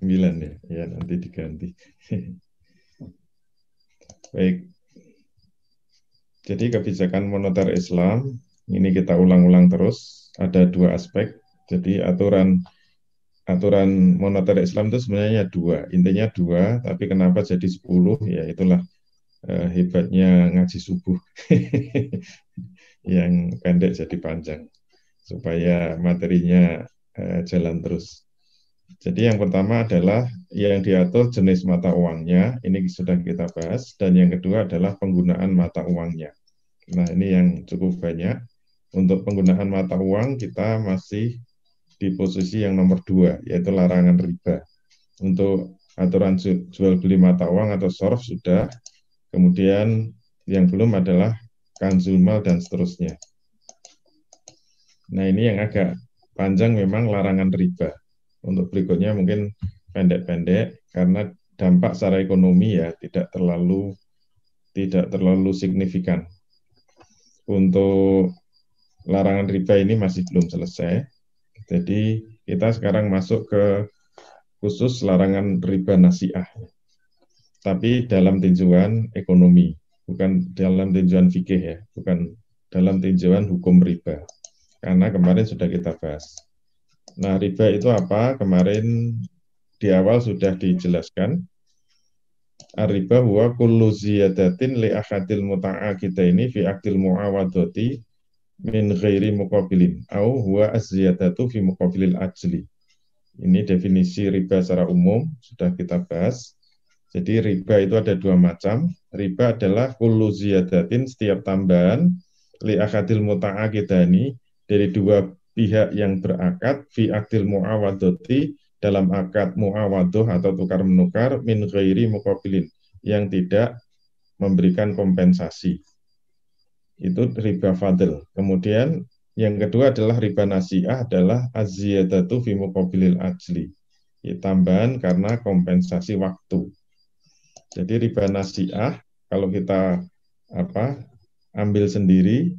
9 ya. Ya, nanti diganti. Baik. Jadi kebijakan moneter Islam ini kita ulang-ulang terus. Ada dua aspek. Jadi aturan aturan moneter Islam itu sebenarnya dua, intinya dua, tapi kenapa jadi 10? Ya itulah hebatnya ngaji subuh. Yang pendek jadi panjang, supaya materinya jalan terus. Jadi yang pertama adalah yang diatur jenis mata uangnya, ini sudah kita bahas, dan yang kedua adalah penggunaan mata uangnya. Nah ini yang cukup banyak. Untuk penggunaan mata uang kita masih di posisi yang nomor dua, yaitu larangan riba. Untuk aturan jual beli mata uang atau SORF sudah, kemudian yang belum adalah kanzul mal dan seterusnya. Nah ini yang agak panjang memang larangan riba. Untuk berikutnya mungkin pendek-pendek karena dampak secara ekonomi ya tidak terlalu signifikan. Untuk larangan riba ini masih belum selesai. Jadi kita sekarang masuk ke khusus larangan riba nasiah. Tapi dalam tinjauan ekonomi, bukan dalam tinjauan fikih ya, bukan dalam tinjauan hukum riba. Karena kemarin sudah kita bahas. Nah, riba itu apa? Kemarin di awal sudah dijelaskan. Ar-riba huwa kullu ziyadatin li akadil muta'akida ini fi akdil mu'awadoti min ghairi muqabilin au huwa az-ziyadatu fi muqabilil ajli. Ini definisi riba secara umum sudah kita bahas. Jadi riba itu ada dua macam. Riba adalah kullu ziyadatin, setiap tambahan li akadil muta'akidani, dari dua pihak yang berakad fi akdil muawadoti, dalam akad muawadoh atau tukar menukar min ghairi muqabilin, yang tidak memberikan kompensasi. Itu riba fadl. Kemudian yang kedua adalah riba nasiah, adalah az-ziyadatu fi muqabilil ajli. Tambahan karena kompensasi waktu. Jadi riba nasiah kalau kita ambil sendiri,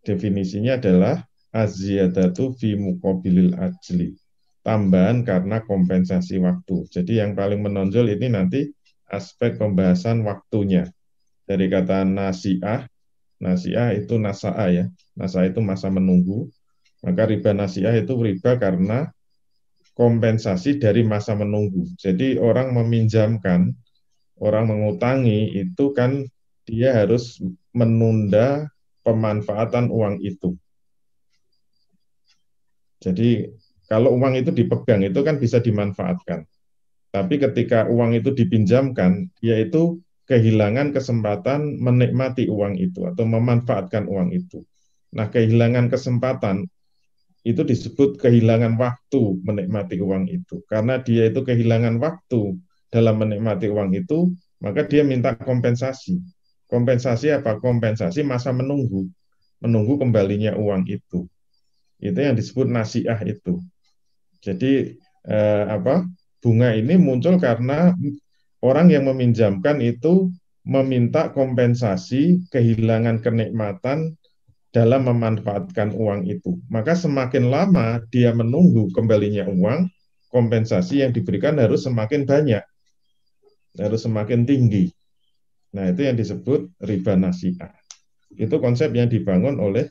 definisinya adalah az-ziyadatu fi muqabilil ajli. Tambahan karena kompensasi waktu. Jadi yang paling menonjol ini nanti aspek pembahasan waktunya. Dari kata nasiah, nasiah itu nasa'a ya. Nasa'a itu masa menunggu. Maka riba nasiah itu riba karena kompensasi dari masa menunggu. Jadi orang meminjamkan, orang mengutangi itu kan dia harus menunda pemanfaatan uang itu. Jadi kalau uang itu dipegang itu kan bisa dimanfaatkan. Tapi ketika uang itu dipinjamkan, yaitu kehilangan kesempatan menikmati uang itu atau memanfaatkan uang itu. Nah, kehilangan kesempatan itu disebut kehilangan waktu menikmati uang itu. Karena dia itu kehilangan waktu dalam menikmati uang itu, maka dia minta kompensasi. Kompensasi apa? Kompensasi masa menunggu, menunggu kembalinya uang itu. Itu yang disebut nasiah itu. Jadi bunga ini muncul karena orang yang meminjamkan itu meminta kompensasi kehilangan kenikmatan dalam memanfaatkan uang itu. Maka semakin lama dia menunggu kembalinya uang, kompensasi yang diberikan harus semakin banyak, harus semakin tinggi. Nah, itu yang disebut riba nasiah. Itu konsep yang dibangun oleh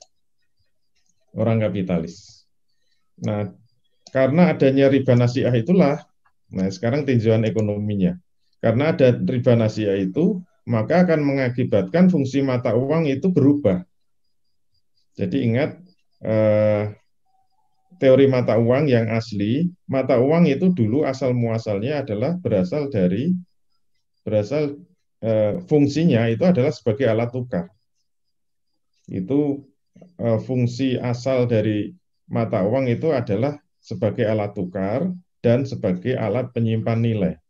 orang kapitalis. Nah, karena adanya riba nasiah itulah, nah sekarang tinjauan ekonominya. Karena ada riba nasiah itu, maka akan mengakibatkan fungsi mata uang itu berubah. Jadi ingat, teori mata uang yang asli, mata uang itu dulu asal muasalnya adalah berasal fungsinya itu adalah sebagai alat tukar. Itu fungsi asal dari mata uang itu adalah sebagai alat tukar dan sebagai alat penyimpan nilai.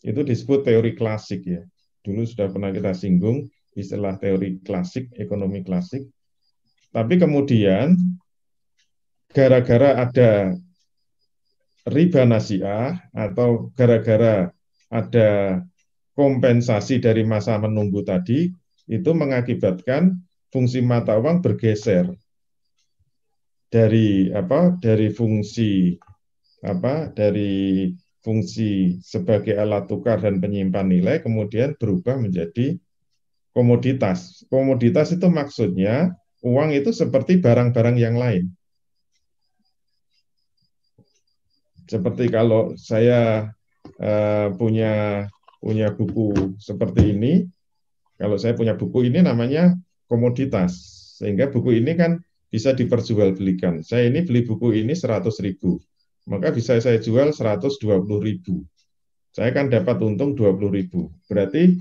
Itu disebut teori klasik ya. Dulu sudah pernah kita singgung istilah teori klasik, ekonomi klasik. Tapi kemudian gara-gara ada riba nasiah atau gara-gara ada kompensasi dari masa menunggu tadi, itu mengakibatkan fungsi mata uang bergeser dari fungsi dari fungsi sebagai alat tukar dan penyimpan nilai, kemudian berubah menjadi komoditas. Komoditas itu maksudnya uang itu seperti barang-barang yang lain. Seperti kalau saya punya buku seperti ini, kalau saya punya buku ini namanya komoditas, sehingga buku ini kan bisa diperjualbelikan. Saya ini beli buku ini 100.000, maka bisa saya jual 120.000. Saya kan dapat untung 20.000. Berarti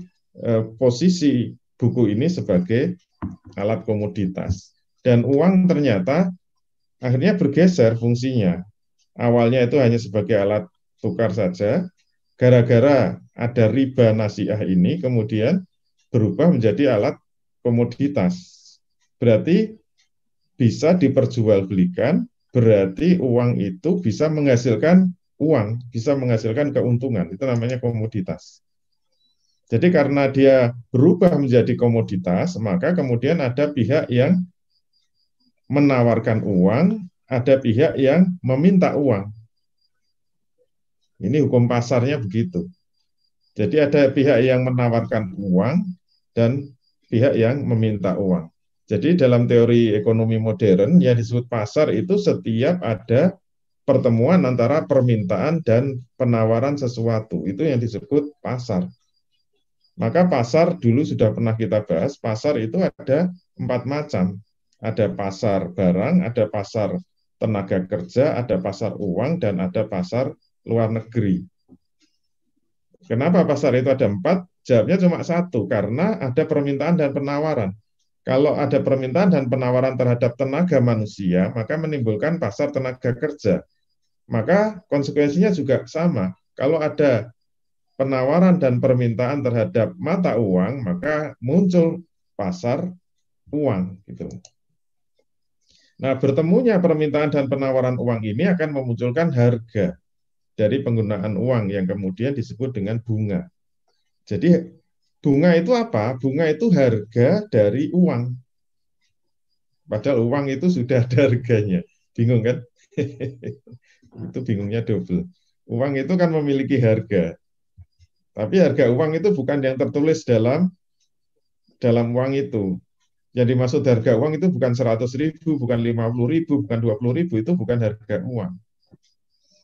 posisi buku ini sebagai alat komoditas. Dan uang ternyata akhirnya bergeser fungsinya. Awalnya itu hanya sebagai alat tukar saja, gara-gara ada riba nasiah ini, kemudian berubah menjadi alat komoditas. Berarti bisa diperjualbelikan, berarti uang itu bisa menghasilkan uang, bisa menghasilkan keuntungan. Itu namanya komoditas. Jadi karena dia berubah menjadi komoditas, maka kemudian ada pihak yang menawarkan uang, ada pihak yang meminta uang. Ini hukum pasarnya begitu. Jadi ada pihak yang menawarkan uang dan pihak yang meminta uang. Jadi dalam teori ekonomi modern yang disebut pasar itu setiap ada pertemuan antara permintaan dan penawaran sesuatu. Itu yang disebut pasar. Maka pasar dulu sudah pernah kita bahas, pasar itu ada 4 macam. Ada pasar barang, ada pasar tenaga kerja, ada pasar uang, dan ada pasar luar negeri. Kenapa pasar itu ada 4? Jawabnya cuma satu, karena ada permintaan dan penawaran. Kalau ada permintaan dan penawaran terhadap tenaga manusia, maka menimbulkan pasar tenaga kerja. Maka konsekuensinya juga sama. Kalau ada penawaran dan permintaan terhadap mata uang, maka muncul pasar uang. Gitu. Nah, bertemunya permintaan dan penawaran uang ini akan memunculkan harga dari penggunaan uang yang kemudian disebut dengan bunga. Jadi bunga itu apa? Bunga itu harga dari uang. Padahal uang itu sudah ada harganya. Bingung kan? Itu bingungnya double. Uang itu kan memiliki harga. Tapi harga uang itu bukan yang tertulis dalam uang itu. Yang dimaksud harga uang itu bukan 100.000, bukan 50.000, bukan 20.000, itu bukan harga uang.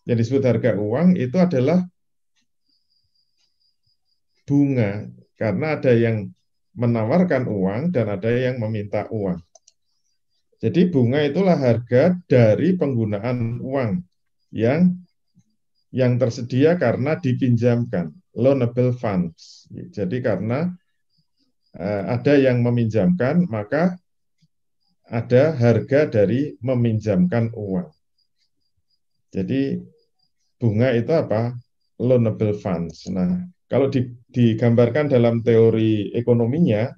Yang disebut harga uang itu adalah bunga, karena ada yang menawarkan uang dan ada yang meminta uang. Jadi bunga itulah harga dari penggunaan uang yang tersedia karena dipinjamkan, loanable funds. Jadi karena ada yang meminjamkan, maka ada harga dari meminjamkan uang. Jadi bunga itu apa? Loanable funds. Nah, kalau digambarkan dalam teori ekonominya,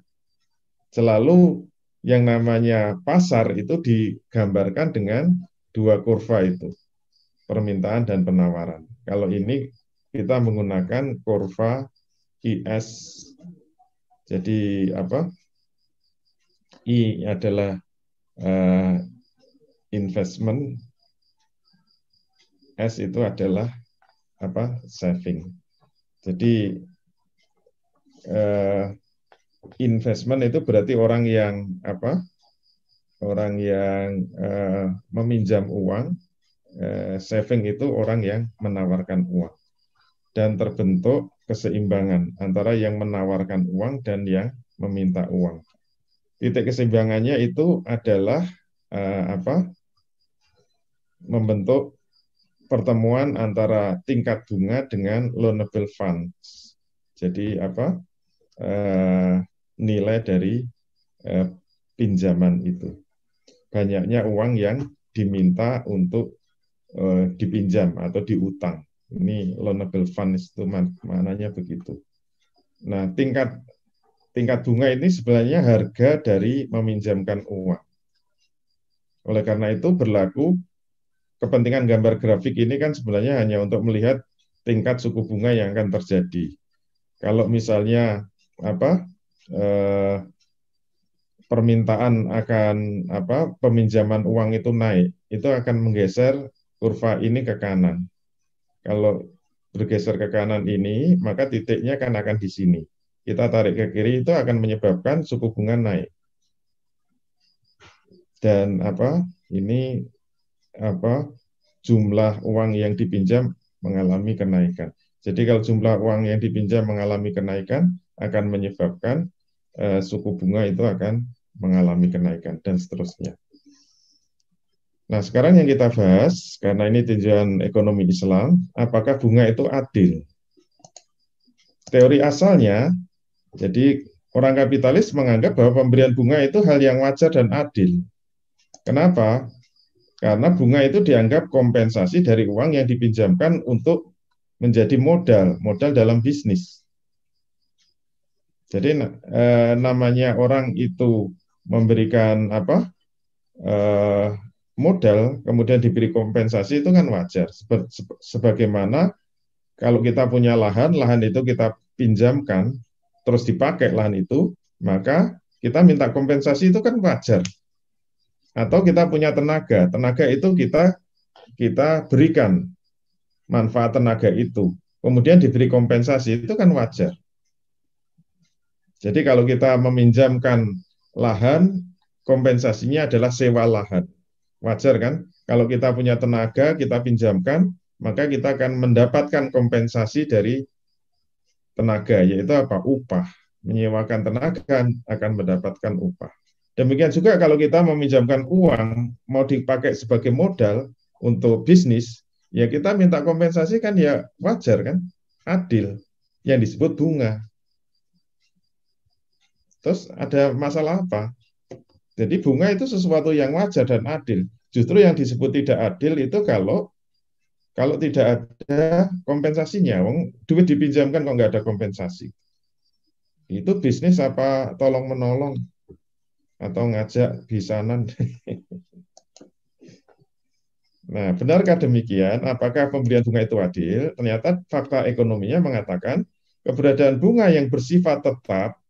selalu yang namanya pasar itu digambarkan dengan dua kurva itu, permintaan dan penawaran. Kalau ini kita menggunakan kurva IS. Jadi apa? I adalah investment, S itu adalah apa? Saving. Jadi investment itu berarti orang yang apa? Orang yang meminjam uang, saving itu orang yang menawarkan uang. Dan terbentuk keseimbangan antara yang menawarkan uang dan yang meminta uang. Titik keseimbangannya itu adalah apa? Membentuk pertemuan antara tingkat bunga dengan loanable funds. Jadi apa? Nilai dari pinjaman itu. Banyaknya uang yang diminta untuk dipinjam atau diutang. Ini loanable funds itu maknanya begitu. Nah, tingkat bunga ini sebenarnya harga dari meminjamkan uang. Oleh karena itu berlaku kepentingan gambar grafik ini kan sebenarnya hanya untuk melihat tingkat suku bunga yang akan terjadi. Kalau misalnya apa permintaan akan apa peminjaman uang itu naik, itu akan menggeser kurva ini ke kanan. Kalau bergeser ke kanan ini, maka titiknya kan akan di sini. Kita tarik ke kiri itu akan menyebabkan suku bunga naik. Dan ini jumlah uang yang dipinjam mengalami kenaikan. Jadi kalau jumlah uang yang dipinjam mengalami kenaikan akan menyebabkan suku bunga itu akan mengalami kenaikan dan seterusnya. Nah, sekarang yang kita bahas, karena ini tinjauan ekonomi Islam, apakah bunga itu adil? Teori asalnya, jadi orang kapitalis menganggap bahwa pemberian bunga itu hal yang wajar dan adil. Kenapa? Karena bunga itu dianggap kompensasi dari uang yang dipinjamkan untuk menjadi modal dalam bisnis. Jadi namanya orang itu memberikan modal, kemudian diberi kompensasi itu kan wajar. Sebagaimana kalau kita punya lahan itu kita pinjamkan, terus dipakai lahan itu, maka kita minta kompensasi itu kan wajar. Atau kita punya tenaga itu kita berikan manfaat tenaga itu, kemudian diberi kompensasi itu kan wajar. Jadi kalau kita meminjamkan lahan, kompensasinya adalah sewa lahan. Wajar kan? Kalau kita punya tenaga, kita pinjamkan, maka kita akan mendapatkan kompensasi dari tenaga, yaitu upah. Menyewakan tenaga akan mendapatkan upah. Demikian juga kalau kita meminjamkan uang, mau dipakai sebagai modal untuk bisnis, ya kita minta kompensasi kan ya wajar kan? Adil. Yang disebut bunga. Terus ada masalah apa? Jadi bunga itu sesuatu yang wajar dan adil. Justru yang disebut tidak adil itu kalau tidak ada kompensasinya. Duit dipinjamkan kok nggak ada kompensasi. Itu bisnis apa tolong menolong atau ngajak bisanan. Nah, benarkah demikian? Apakah pemberian bunga itu adil? Ternyata fakta ekonominya mengatakan keberadaan bunga yang bersifat tetap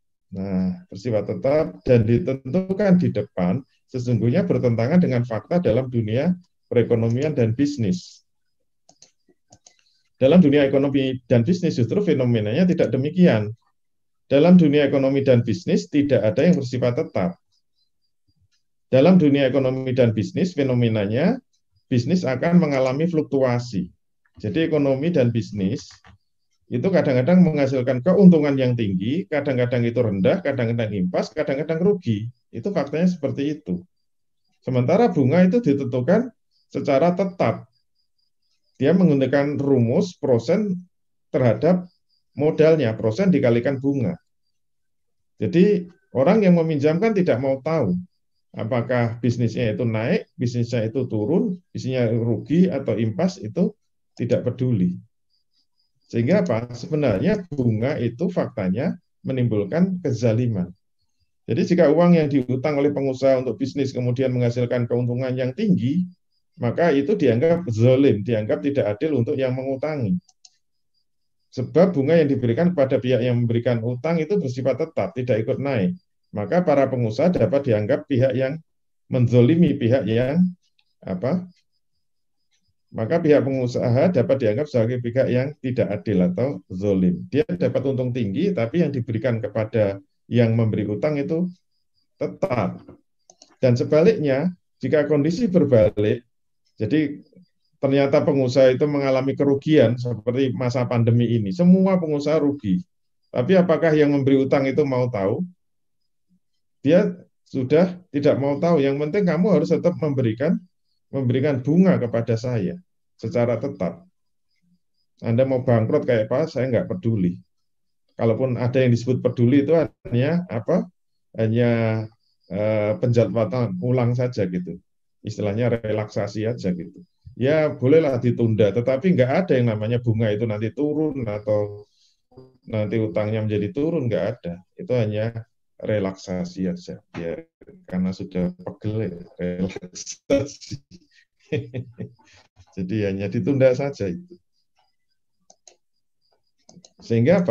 dan ditentukan di depan sesungguhnya bertentangan dengan fakta dalam dunia perekonomian dan bisnis. Dalam dunia ekonomi dan bisnis justru fenomenanya tidak demikian. Dalam dunia ekonomi dan bisnis tidak ada yang bersifat tetap. Dalam dunia ekonomi dan bisnis fenomenanya bisnis akan mengalami fluktuasi. Jadi ekonomi dan bisnis itu kadang-kadang menghasilkan keuntungan yang tinggi, kadang-kadang itu rendah, kadang-kadang impas, kadang-kadang rugi. Itu faktanya seperti itu. Sementara bunga itu ditentukan secara tetap. Dia menggunakan rumus prosen terhadap modalnya, prosen dikalikan bunga. Jadi orang yang meminjamkan tidak mau tahu apakah bisnisnya itu naik, bisnisnya itu turun, bisnisnya rugi atau impas, itu tidak peduli. Sehingga sebenarnya bunga itu faktanya menimbulkan kezaliman. Jadi jika uang yang diutang oleh pengusaha untuk bisnis kemudian menghasilkan keuntungan yang tinggi, maka itu dianggap zalim, dianggap tidak adil untuk yang mengutangi. Sebab bunga yang diberikan kepada pihak yang memberikan utang itu bersifat tetap, tidak ikut naik. Maka para pengusaha dapat dianggap pihak yang menzolimi pihak yang maka pihak pengusaha dapat dianggap sebagai pihak yang tidak adil atau zolim. Dia dapat untung tinggi, tapi yang diberikan kepada yang memberi utang itu tetap. Dan sebaliknya, jika kondisi berbalik, jadi ternyata pengusaha itu mengalami kerugian seperti masa pandemi ini, semua pengusaha rugi. Tapi apakah yang memberi utang itu mau tahu? Dia sudah tidak mau tahu. Yang penting kamu harus tetap memberikan bunga kepada saya secara tetap. Anda mau bangkrut kayak apa, saya nggak peduli. Kalaupun ada yang disebut peduli itu hanya hanya penjadwalan ulang saja gitu. Istilahnya relaksasi aja gitu. Ya bolehlah ditunda, tetapi nggak ada yang namanya bunga itu nanti turun atau nanti utangnya menjadi turun, nggak ada. Itu hanya relaksasi aja. Ya, karena sudah pegel ya, relaksasi. Jadi hanya ditunda saja itu. Sehingga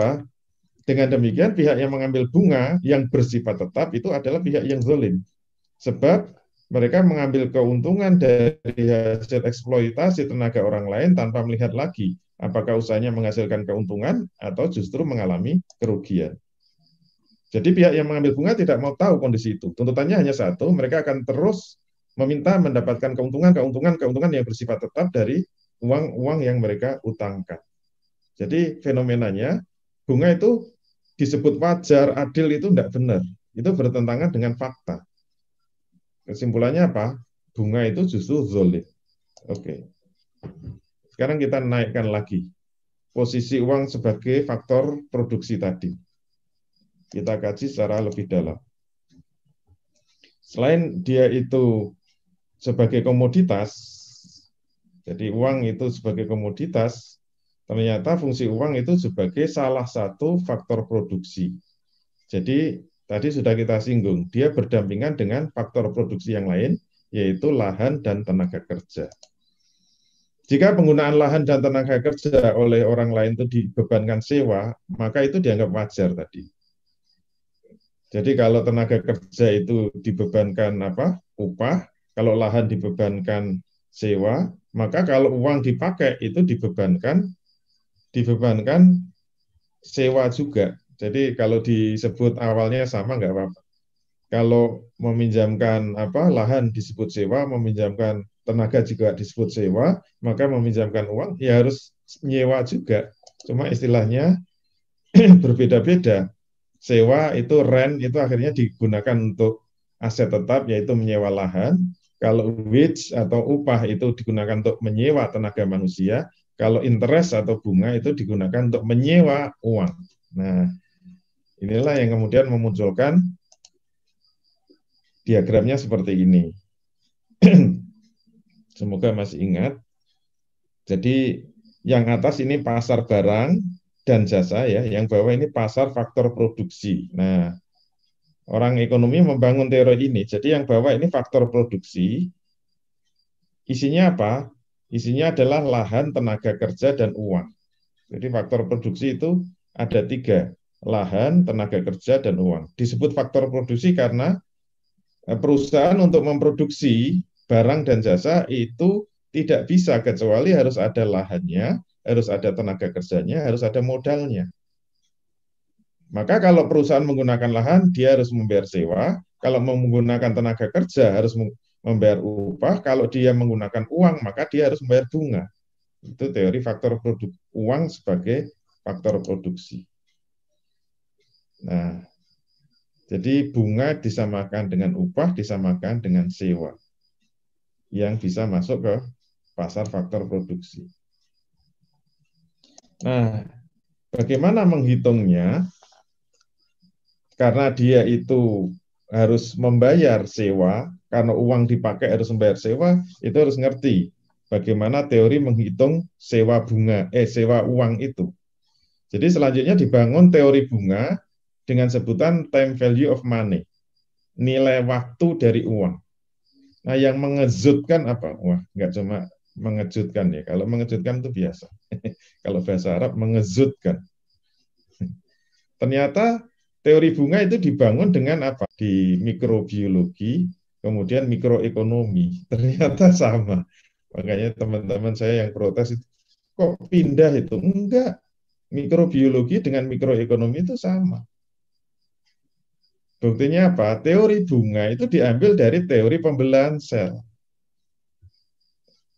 dengan demikian pihak yang mengambil bunga yang bersifat tetap itu adalah pihak yang zalim. Sebab mereka mengambil keuntungan dari hasil eksploitasi tenaga orang lain tanpa melihat lagi Apakah usahanya menghasilkan keuntungan atau justru mengalami kerugian. Jadi pihak yang mengambil bunga tidak mau tahu kondisi itu. Tuntutannya hanya satu, mereka akan terus meminta mendapatkan keuntungan yang bersifat tetap dari uang-uang yang mereka utangkan. Jadi fenomenanya, bunga itu disebut wajar, adil itu tidak benar. Itu bertentangan dengan fakta. Kesimpulannya apa? Bunga itu justru zolim. Oke. Sekarang kita naikkan lagi posisi uang sebagai faktor produksi tadi. Kita kaji secara lebih dalam. Selain dia itu sebagai komoditas, jadi uang itu sebagai komoditas, ternyata fungsi uang itu sebagai salah satu faktor produksi. Jadi tadi sudah kita singgung, dia berdampingan dengan faktor produksi yang lain, yaitu lahan dan tenaga kerja. Jika penggunaan lahan dan tenaga kerja oleh orang lain itu dibebankan sewa, maka itu dianggap wajar tadi. Jadi kalau tenaga kerja itu dibebankan upah, kalau lahan dibebankan sewa, maka kalau uang dipakai itu dibebankan sewa juga. Jadi kalau disebut awalnya sama nggak apa-apa. Kalau meminjamkan lahan disebut sewa, meminjamkan tenaga juga disebut sewa, maka meminjamkan uang ya harus nyewa juga. Cuma istilahnya berbeda-beda. Sewa itu rent itu akhirnya digunakan untuk aset tetap yaitu menyewa lahan. Kalau wage atau upah itu digunakan untuk menyewa tenaga manusia. Kalau interest atau bunga itu digunakan untuk menyewa uang. Nah, inilah yang kemudian memunculkan diagramnya seperti ini. Semoga masih ingat. Jadi yang atas ini pasar barang dan jasa ya, yang bawah ini pasar faktor produksi. Nah, orang ekonomi membangun teori ini. Jadi yang bawah ini faktor produksi. Isinya apa? Isinya adalah lahan, tenaga kerja, dan uang. Jadi faktor produksi itu ada 3. Lahan, tenaga kerja, dan uang. Disebut faktor produksi karena perusahaan untuk memproduksi barang dan jasa itu tidak bisa kecuali harus ada lahannya, harus ada tenaga kerjanya, harus ada modalnya. Maka kalau perusahaan menggunakan lahan, dia harus membayar sewa. Kalau menggunakan tenaga kerja, harus membayar upah. Kalau dia menggunakan uang, maka dia harus membayar bunga. Itu teori faktor uang sebagai faktor produksi. Nah, jadi bunga disamakan dengan upah, disamakan dengan sewa yang bisa masuk ke pasar faktor produksi. Nah, bagaimana menghitungnya? Karena dia itu harus membayar sewa, karena uang dipakai harus membayar sewa, itu harus ngerti bagaimana teori menghitung sewa uang itu. Jadi selanjutnya dibangun teori bunga dengan sebutan time value of money, nilai waktu dari uang. Nah, yang mengejutkan apa? Wah, nggak cuma mengejutkan ya. Kalau mengejutkan itu biasa. Kalau bahasa Arab mengejutkan. Ternyata teori bunga itu dibangun dengan apa? Di mikrobiologi, kemudian mikroekonomi. Ternyata sama. Makanya teman-teman saya yang protes itu, kok pindah itu? Enggak. Mikrobiologi dengan mikroekonomi itu sama. Buktinya apa? Teori bunga itu diambil dari teori pembelahan sel.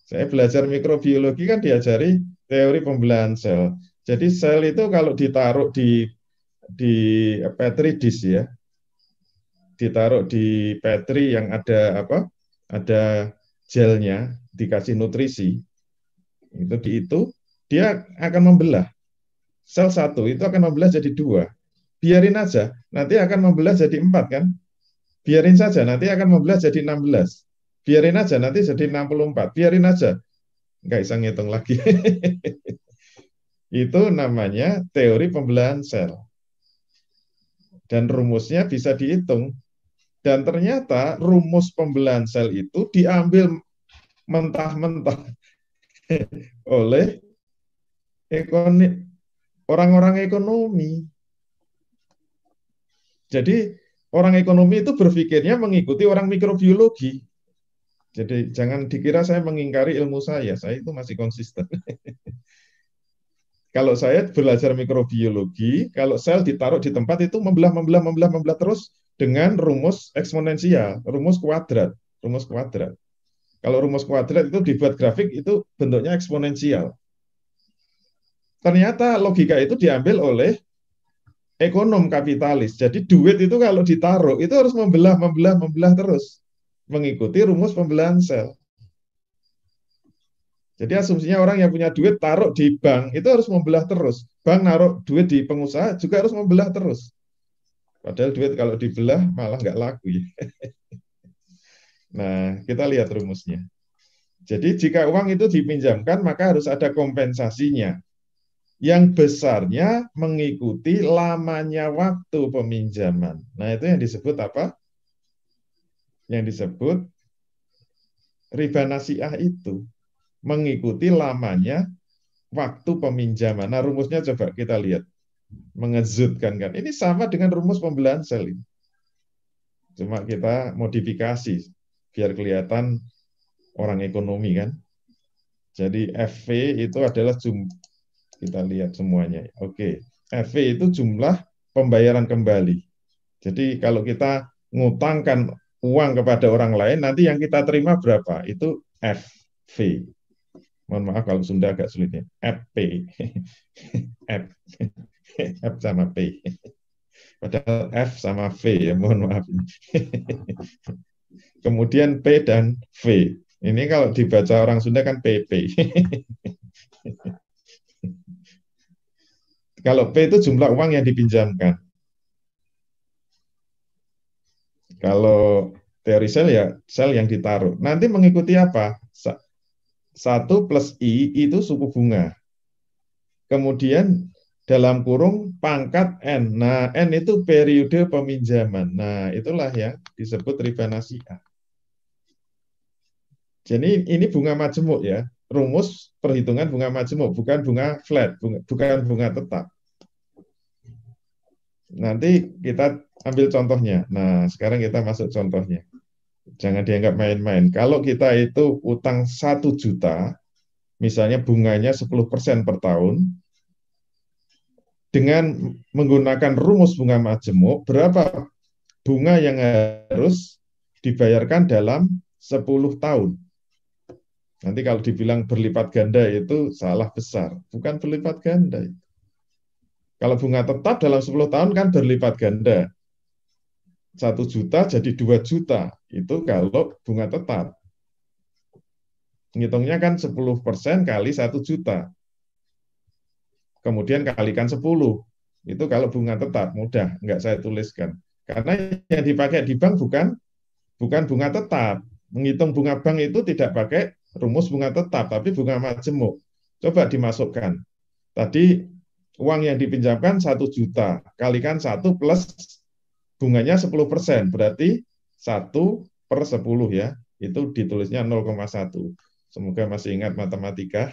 Saya belajar mikrobiologi kan diajari teori pembelahan sel. Jadi sel itu kalau ditaruh di petri dish ya, ditaruh di petri yang ada ada gelnya, dikasih nutrisi, itu dia akan membelah. Sel satu itu akan membelah jadi 2. Biarin aja, nanti akan membelah jadi 4 kan? Biarin saja, nanti akan membelah jadi 16. Biarin aja, nanti jadi 64. Biarin aja. Nggak bisa ngitung lagi. Itu namanya teori pembelahan sel. Dan rumusnya bisa dihitung. Dan ternyata rumus pembelahan sel itu diambil mentah-mentah oleh orang-orang ekonomi. Jadi orang ekonomi itu berpikirnya mengikuti orang mikrobiologi. Jadi jangan dikira saya mengingkari ilmu saya itu masih konsisten. Kalau saya belajar mikrobiologi, kalau sel ditaruh di tempat itu membelah, membelah, membelah, membelah terus dengan rumus eksponensial, rumus kuadrat. Kalau rumus kuadrat itu dibuat grafik itu bentuknya eksponensial. Ternyata logika itu diambil oleh ekonom kapitalis. Jadi duit itu kalau ditaruh itu harus membelah, membelah, membelah terus mengikuti rumus pembelahan sel. Jadi asumsinya orang yang punya duit taruh di bank itu harus membelah terus. Bank naruh duit di pengusaha juga harus membelah terus. Padahal duit kalau dibelah malah nggak laku. Nah, kita lihat rumusnya. Jadi jika uang itu dipinjamkan maka harus ada kompensasinya. Yang besarnya mengikuti lamanya waktu peminjaman. Nah, itu yang disebut apa? Yang disebut riba nasiah itu. Mengikuti lamanya waktu peminjaman. Nah, rumusnya coba kita lihat. Mengejutkan kan. Ini sama dengan rumus pembelahan sel ini. Cuma kita modifikasi biar kelihatan orang ekonomi kan. Jadi FV itu adalah kita lihat semuanya. Oke. FV itu jumlah pembayaran kembali. Jadi kalau kita ngutangkan uang kepada orang lain, nanti yang kita terima berapa? Itu FV. Mohon maaf kalau Sunda agak sulit ya. FP. F. F sama P. Padahal F sama V ya, mohon maaf. Kemudian P dan V. Ini kalau dibaca orang Sunda kan PP. Kalau P itu jumlah uang yang dipinjamkan. Kalau teori sel ya sel yang ditaruh. Nanti mengikuti apa? 1 plus I itu suku bunga. Kemudian dalam kurung pangkat N. Nah, N itu periode peminjaman. Nah, itulah yang disebut riba nasiah. Jadi ini bunga majemuk ya. Rumus perhitungan bunga majemuk, bukan bunga flat, bukan bunga tetap. Nanti kita ambil contohnya. Nah, sekarang kita masuk contohnya. Jangan dianggap main-main. Kalau kita itu utang 1 juta, misalnya bunganya 10% per tahun, dengan menggunakan rumus bunga majemuk, berapa bunga yang harus dibayarkan dalam 10 tahun? Nanti kalau dibilang berlipat ganda itu salah besar. Bukan berlipat ganda. Kalau bunga tetap dalam 10 tahun kan berlipat ganda. 1 juta jadi 2 juta. Itu kalau bunga tetap. Ngitungnya kan 10% kali 1 juta. Kemudian kalikan 10. Itu kalau bunga tetap. Mudah, nggak saya tuliskan. Karena yang dipakai di bank bukan bunga tetap. Menghitung bunga bank itu tidak pakai rumus bunga tetap, tapi bunga majemuk. Coba dimasukkan. Tadi uang yang dipinjamkan 1 juta, kalikan 1 plus bunganya 10%, berarti 1/10 ya. Itu ditulisnya 0,1. Semoga masih ingat matematika.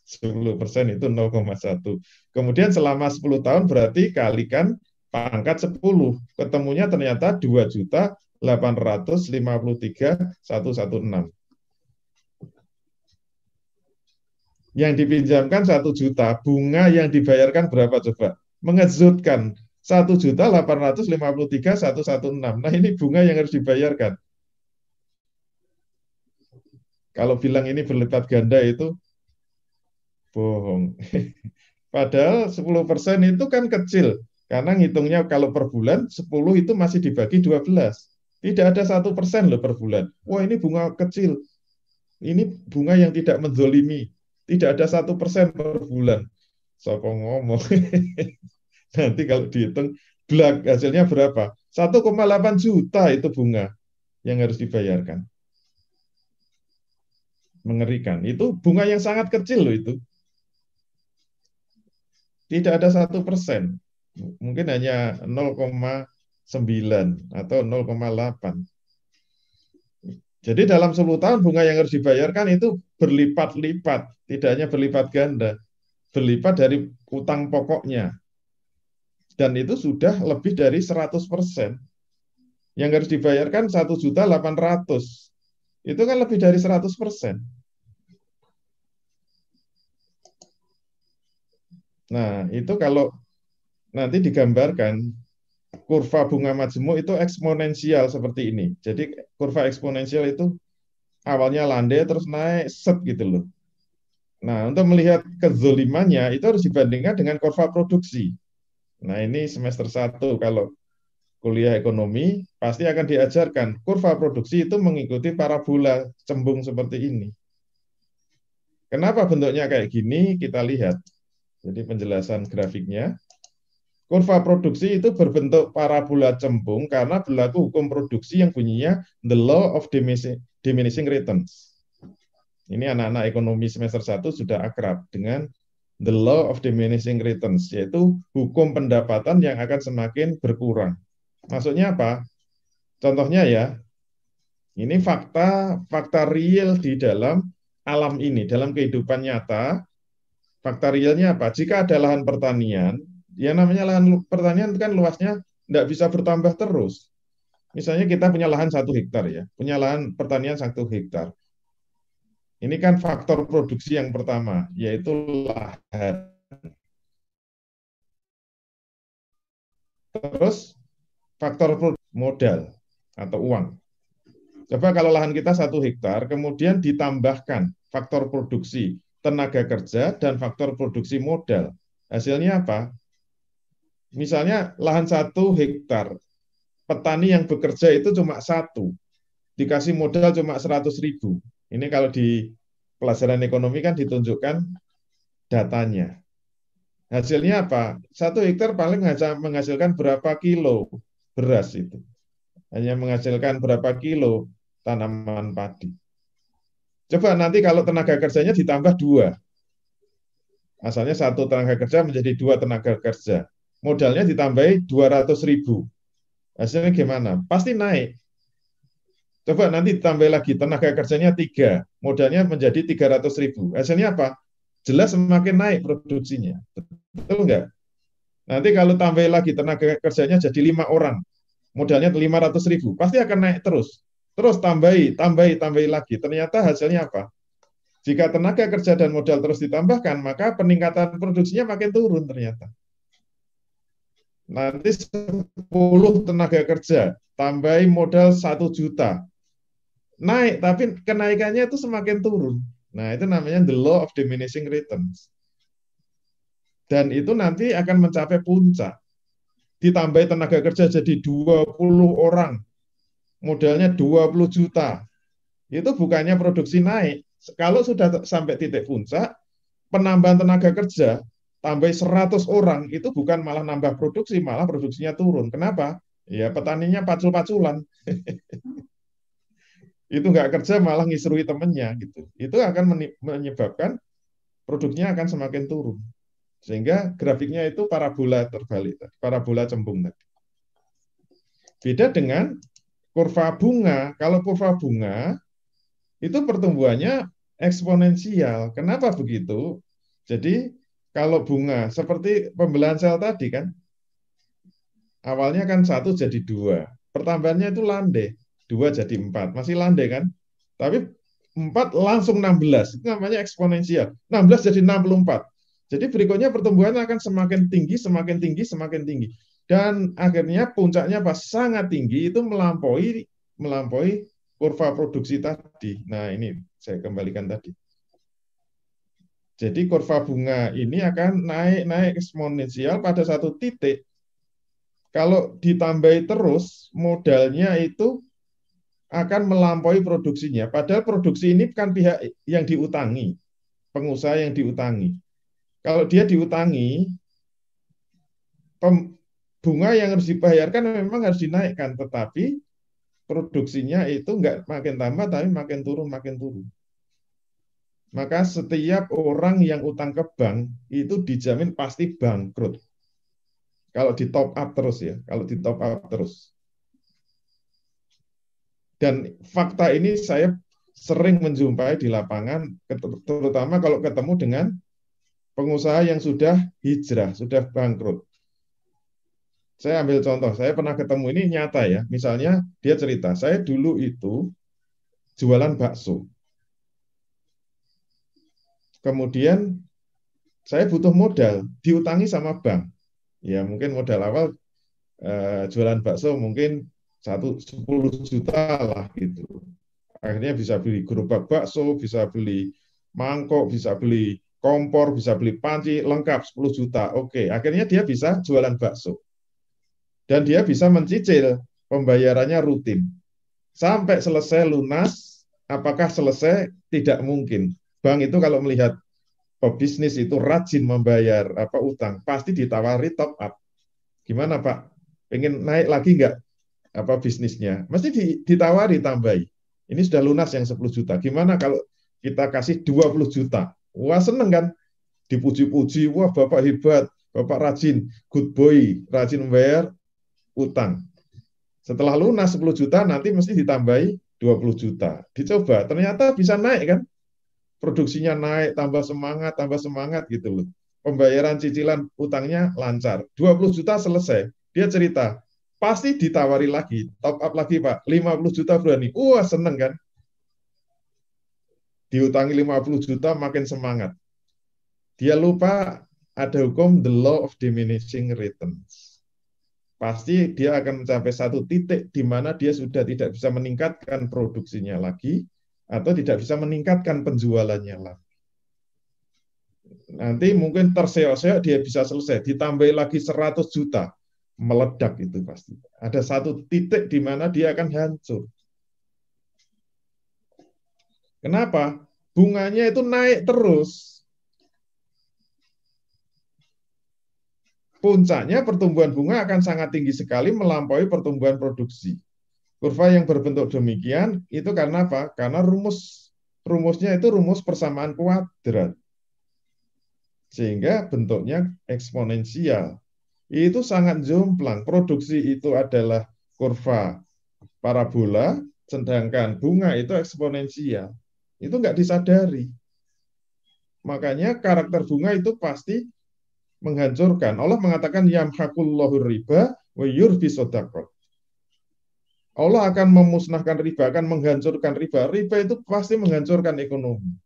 10% itu 0,1. Kemudian selama 10 tahun berarti kalikan pangkat 10. Ketemunya ternyata 2.853.116. Yang dipinjamkan 1 juta, bunga yang dibayarkan berapa coba? Mengejutkan. 1.853.116. Nah, ini bunga yang harus dibayarkan. Kalau bilang ini berlipat ganda itu bohong. Padahal 10% itu kan kecil. Karena ngitungnya kalau per bulan, 10 itu masih dibagi 12. Tidak ada 1% loh per bulan. Wah, ini bunga kecil. Ini bunga yang tidak menzolimi. Tidak ada 1% per bulan. Soko ngomong. Nanti kalau dihitung, hasilnya berapa? 1,8 juta itu bunga yang harus dibayarkan. Mengerikan. Itu bunga yang sangat kecil loh itu. Tidak ada 1%. Mungkin hanya 0,9 atau 0,8. Jadi dalam 10 tahun bunga yang harus dibayarkan itu berlipat-lipat. Tidak hanya berlipat ganda. Berlipat dari utang pokoknya. Dan itu sudah lebih dari 100%. Yang harus dibayarkan 1.800.000. Itu kan lebih dari 100%. Nah, itu kalau nanti digambarkan kurva bunga majemuk itu eksponensial seperti ini. Jadi kurva eksponensial itu awalnya landai terus naik set gitu loh. Nah, untuk melihat kezolimannya itu harus dibandingkan dengan kurva produksi. Nah, ini semester 1 kalau kuliah ekonomi pasti akan diajarkan kurva produksi itu mengikuti parabola cembung seperti ini. Kenapa bentuknya kayak gini? Kita lihat. Jadi penjelasan grafiknya. Kurva produksi itu berbentuk parabola cembung karena berlaku hukum produksi yang bunyinya the law of diminishing returns. Ini anak-anak ekonomi semester 1 sudah akrab dengan the law of diminishing returns, yaitu hukum pendapatan yang akan semakin berkurang. Maksudnya apa? Contohnya ya, ini fakta real di dalam alam ini, dalam kehidupan nyata. Fakta realnya apa? Jika ada lahan pertanian, ya namanya lahan pertanian kan luasnya tidak bisa bertambah terus. Misalnya kita punya lahan 1 hektar ya, punya lahan pertanian 1 hektar. Ini kan faktor produksi yang pertama, yaitu lahan. Terus faktor modal atau uang. Coba kalau lahan kita 1 hektar, kemudian ditambahkan faktor produksi, tenaga kerja, dan faktor produksi modal. Hasilnya apa? Misalnya lahan 1 hektar, petani yang bekerja itu cuma 1, dikasih modal cuma 100.000. Ini kalau di pelajaran ekonomi kan ditunjukkan datanya. Hasilnya apa? 1 hektar paling hanya menghasilkan berapa kilo beras itu. Hanya menghasilkan berapa kilo tanaman padi. Coba nanti kalau tenaga kerjanya ditambah 2. Asalnya 1 tenaga kerja menjadi 2 tenaga kerja. Modalnya ditambahi 200.000. Hasilnya gimana? Pasti naik. Coba nanti ditambah lagi tenaga kerjanya 3, modalnya menjadi 300.000. Hasilnya apa? Jelas semakin naik produksinya. Betul nggak? Nanti kalau tambah lagi tenaga kerjanya jadi 5 orang, modalnya 500.000, pasti akan naik terus. Terus tambahi lagi. Ternyata hasilnya apa? Jika tenaga kerja dan modal terus ditambahkan, maka peningkatan produksinya makin turun ternyata. Nanti 10 tenaga kerja, tambahi modal 1 juta. Naik, tapi kenaikannya itu semakin turun. Nah, itu namanya the law of diminishing returns. Dan itu nanti akan mencapai puncak. Ditambah tenaga kerja jadi 20 orang, modalnya 20 juta. Itu bukannya produksi naik. Kalau sudah sampai titik puncak, penambahan tenaga kerja, tambah 100 orang, itu bukan malah nambah produksi, malah produksinya turun. Kenapa? Ya petaninya pacul-paculan. Itu nggak kerja malah ngisrui temennya gitu. Itu akan menyebabkan produknya akan semakin turun. Sehingga grafiknya itu parabola terbalik, parabola cembung tadi. Beda dengan kurva bunga. Kalau kurva bunga itu pertumbuhannya eksponensial. Kenapa begitu? Jadi kalau bunga seperti pembelahan sel tadi kan, awalnya kan 1 jadi 2. Pertambahannya itu landai. 2 jadi 4. Masih landai kan? Tapi 4 langsung 16. Itu namanya eksponensial. 16 jadi 64. Jadi berikutnya pertumbuhan akan semakin tinggi, semakin tinggi, semakin tinggi. Dan akhirnya puncaknya pas sangat tinggi itu melampaui kurva produksi tadi. Nah, ini saya kembalikan tadi. Jadi kurva bunga ini akan naik eksponensial pada satu titik. Kalau ditambahi terus, modalnya itu akan melampaui produksinya. Padahal produksi ini kan pihak yang diutangi, pengusaha yang diutangi. Kalau dia diutangi, bunga yang harus dibayarkan memang harus dinaikkan, tetapi produksinya itu nggak makin tambah, tapi makin turun, makin turun. Maka setiap orang yang utang ke bank itu dijamin pasti bangkrut. Kalau di top up terus ya, kalau di top up terus. Dan fakta ini saya sering menjumpai di lapangan, terutama kalau ketemu dengan pengusaha yang sudah hijrah, sudah bangkrut. Saya ambil contoh, saya pernah ketemu ini nyata ya. Misalnya dia cerita, saya dulu itu jualan bakso. Kemudian saya butuh modal, diutangi sama bank. Ya mungkin modal awal jualan bakso mungkin 10 juta lah gitu. Akhirnya bisa beli gerobak bakso, bisa beli mangkok, bisa beli kompor, bisa beli panci, lengkap 10 juta. Oke, akhirnya dia bisa jualan bakso. Dan dia bisa mencicil, pembayarannya rutin. Sampai selesai lunas, apakah selesai? Tidak mungkin. Bank itu kalau melihat pebisnis itu rajin membayar utang, pasti ditawari top up. Gimana Pak? Pengen naik lagi nggak bisnisnya? Mesti ditawari tambahi. Ini sudah lunas yang 10 juta. Gimana kalau kita kasih 20 juta? Wah seneng kan? Dipuji-puji, wah Bapak hebat, Bapak rajin, good boy, rajin membayar utang. Setelah lunas 10 juta, nanti mesti ditambahi 20 juta. Dicoba, ternyata bisa naik kan? Produksinya naik, tambah semangat gitu loh. Pembayaran cicilan utangnya lancar. 20 juta selesai. Dia cerita, pasti ditawari lagi, top up lagi Pak, 50 juta berani. Wah seneng kan? Diutangi 50 juta makin semangat. Dia lupa ada hukum the law of diminishing returns. Pasti dia akan mencapai satu titik di mana dia sudah tidak bisa meningkatkan produksinya lagi atau tidak bisa meningkatkan penjualannya lagi. Nanti mungkin terseok-seok dia bisa selesai, ditambah lagi 100 juta, meledak itu pasti. Ada satu titik di mana dia akan hancur. Kenapa? Bunganya itu naik terus. Puncaknya pertumbuhan bunga akan sangat tinggi sekali melampaui pertumbuhan produksi. Kurva yang berbentuk demikian itu karena apa? Karena rumusnya itu rumus persamaan kuadrat. Sehingga bentuknya eksponensial. Itu sangat jomplang. Produksi itu adalah kurva parabola, sedangkan bunga itu eksponensial. Itu nggak disadari. Makanya karakter bunga itu pasti menghancurkan. Allah mengatakan yamhaqullahu riba wa yurbi shadaqah. Allah akan memusnahkan riba, akan menghancurkan riba. Riba itu pasti menghancurkan ekonomi.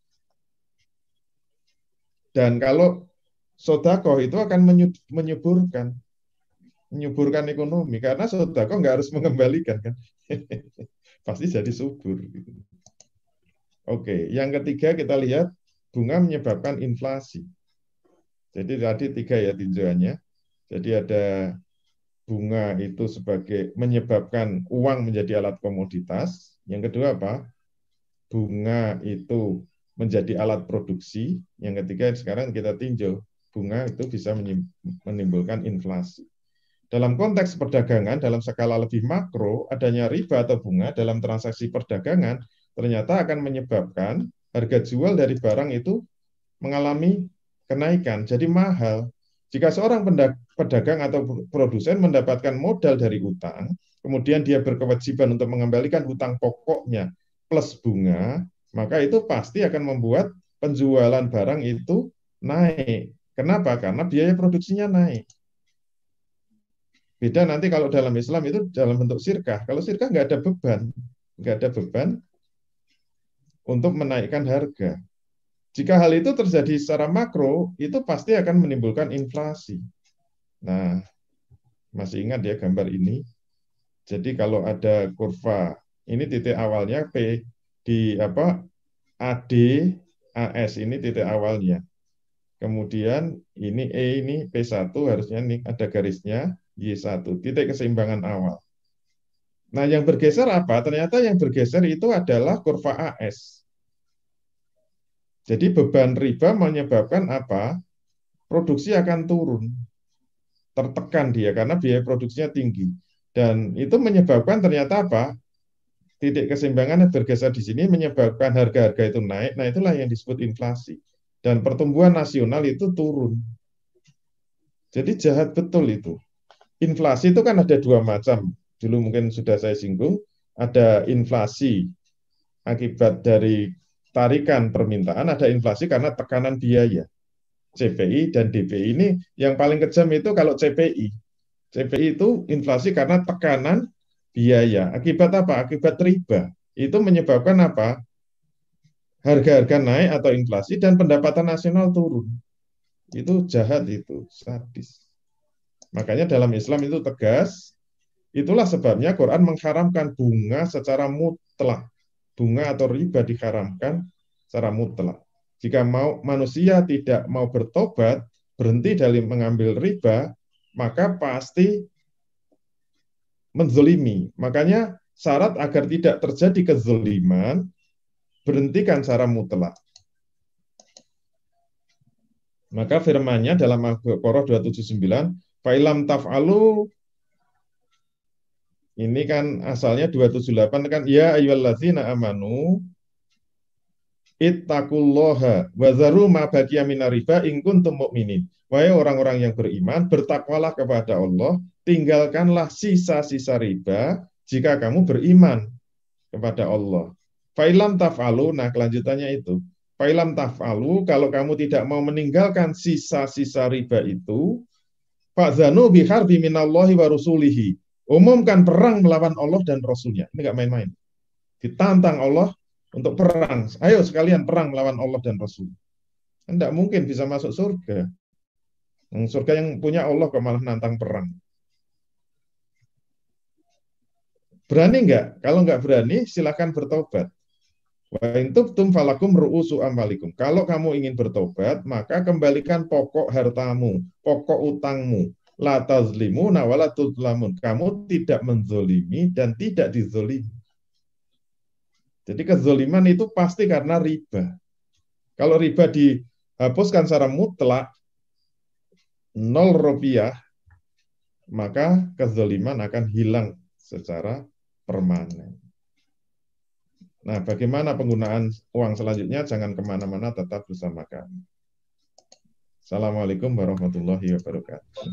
Dan kalau sodakoh itu akan menyuburkan ekonomi. Karena sodakoh nggak harus mengembalikan kan. Pasti jadi subur. Oke, yang ketiga kita lihat bunga menyebabkan inflasi. Jadi tadi tiga ya tinjauannya. Jadi ada bunga itu sebagai menyebabkan uang menjadi alat komoditas. Yang kedua apa? Bunga itu menjadi alat produksi. Yang ketiga sekarang kita tinjau, bunga itu bisa menimbulkan inflasi. Dalam konteks perdagangan, dalam skala lebih makro, adanya riba atau bunga dalam transaksi perdagangan ternyata akan menyebabkan harga jual dari barang itu mengalami kenaikan, jadi mahal. Jika seorang pedagang atau produsen mendapatkan modal dari utang, kemudian dia berkewajiban untuk mengembalikan hutang pokoknya plus bunga, maka itu pasti akan membuat penjualan barang itu naik. Kenapa? Karena biaya produksinya naik. Beda nanti kalau dalam Islam itu dalam bentuk sirkah. Kalau sirkah nggak ada beban untuk menaikkan harga. Jika hal itu terjadi secara makro, itu pasti akan menimbulkan inflasi. Nah, masih ingat ya gambar ini? Jadi kalau ada kurva, ini titik awalnya P di AD, AS ini titik awalnya. Kemudian ini E ini P1 harusnya ini ada garisnya Y1, titik keseimbangan awal. Nah, yang bergeser apa? Ternyata yang bergeser itu adalah kurva AS. Jadi beban riba menyebabkan apa? Produksi akan turun. Tertekan dia karena biaya produksinya tinggi. Dan itu menyebabkan ternyata apa? Titik keseimbangan bergeser di sini menyebabkan harga-harga itu naik. Nah, itulah yang disebut inflasi. Dan pertumbuhan nasional itu turun. Jadi jahat betul itu. Inflasi itu kan ada dua macam. Dulu mungkin sudah saya singgung. Ada inflasi akibat dari tarikan permintaan, ada inflasi karena tekanan biaya. CPI dan DPI ini yang paling kejam itu kalau CPI. CPI itu inflasi karena tekanan biaya. Akibat apa? Akibat riba. Itu menyebabkan apa? Harga-harga naik atau inflasi dan pendapatan nasional turun. Itu jahat, itu sadis. Makanya dalam Islam itu tegas. Itulah sebabnya Quran mengharamkan bunga secara mutlak. Bunga atau riba diharamkan secara mutlak. Jika manusia tidak mau bertobat, berhenti dari mengambil riba, maka pasti menzolimi. Makanya syarat agar tidak terjadi kezoliman, berhentikan secara mutlak. Maka firman-Nya dalam Al-Baqarah 279, fa'ilam taf'alu, ini kan asalnya 278 kan, ya ayyuhallazina amanu ittaqullaha wa zaru ma baqiya minar riba in kuntum mu'minin. Wahai orang-orang yang beriman, bertakwalah kepada Allah, tinggalkanlah sisa-sisa riba jika kamu beriman kepada Allah. Fa'ilam taf'alu, nah kelanjutannya itu. Fa'ilam taf'alu, kalau kamu tidak mau meninggalkan sisa-sisa riba itu, fa'zanu biharbi minallahi wa rusulihi. Umumkan perang melawan Allah dan Rasulnya. Ini nggak main-main. Ditantang Allah untuk perang. Ayo sekalian perang melawan Allah dan Rasul. Tidak mungkin bisa masuk surga. Surga yang punya Allah kok malah nantang perang. Berani nggak? Kalau nggak berani, silakan bertobat. Wa in tubtum falakum ru'usu amwalikum. Kalau kamu ingin bertobat, maka kembalikan pokok hartamu, pokok utangmu. La tazlimu wala tuzlamun. Kamu tidak menzolimi dan tidak dizolimi. Jadi kezoliman itu pasti karena riba. Kalau riba dihapuskan secara mutlak, 0 rupiah, maka kezoliman akan hilang secara permanen. Nah, bagaimana penggunaan uang selanjutnya? Jangan kemana-mana, tetap bersama kami. Assalamualaikum warahmatullahi wabarakatuh.